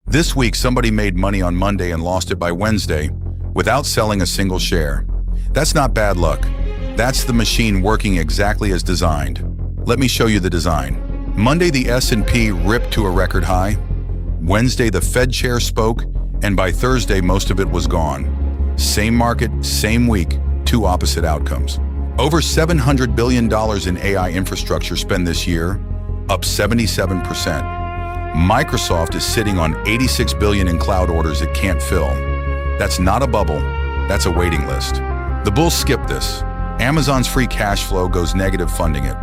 This week, somebody made money on Monday and lost it by Wednesday without selling a single share. That's not bad luck. That's the machine working exactly as designed. Let me show you the design. Monday, the S&P ripped to a record high. Wednesday, the Fed chair spoke, and by Thursday, most of it was gone. Same market, same week, two opposite outcomes. Over $700 billion in AI infrastructure spend this year, up 77%. Microsoft is sitting on $86 billion in cloud orders it can't fill. That's not a bubble, that's a waiting list. The bulls skip this. Amazon's free cash flow goes negative funding it.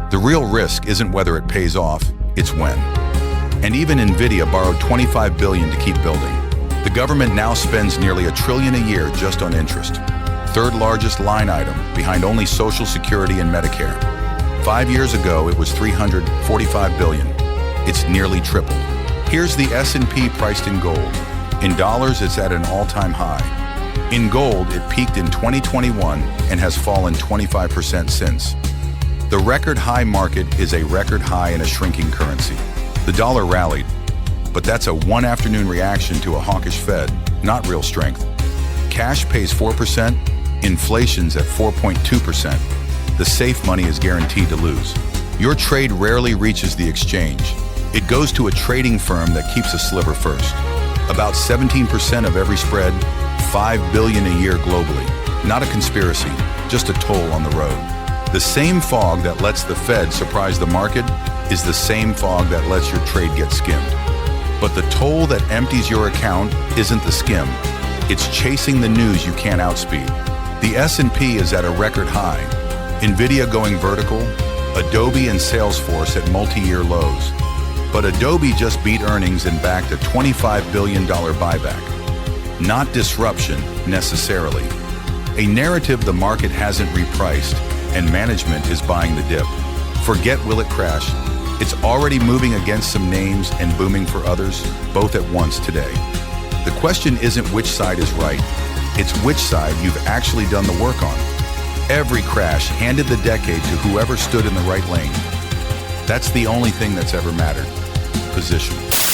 The real risk isn't whether it pays off, it's when. And even Nvidia borrowed $25 billion to keep building. The government now spends nearly $1 trillion a year just on interest. Third largest line item, behind only Social Security and Medicare. 5 years ago, it was $345 billion. It's nearly tripled. Here's the S&P priced in gold. In dollars, it's at an all-time high. In gold, it peaked in 2021 and has fallen 25% since. The record high market is a record high in a shrinking currency. The dollar rallied, but that's a one-afternoon reaction to a hawkish Fed, not real strength. Cash pays 4%, inflation's at 4.2%. The safe money is guaranteed to lose. Your trade rarely reaches the exchange. It goes to a trading firm that keeps a sliver first. About 17% of every spread, $5 billion a year globally. Not a conspiracy, just a toll on the road. The same fog that lets the Fed surprise the market is the same fog that lets your trade get skimmed. But the toll that empties your account isn't the skim. It's chasing the news you can't outspeed. The S&P is at a record high. Nvidia going vertical, Adobe and Salesforce at multi-year lows. But Adobe just beat earnings and backed a $25 billion buyback. Not disruption, necessarily. A narrative the market hasn't repriced, and management is buying the dip. Forget will it crash? It's already moving against some names and booming for others, both at once today. The question isn't which side is right, it's which side you've actually done the work on. Every crash handed the decade to whoever stood in the right lane. That's the only thing that's ever mattered. Position.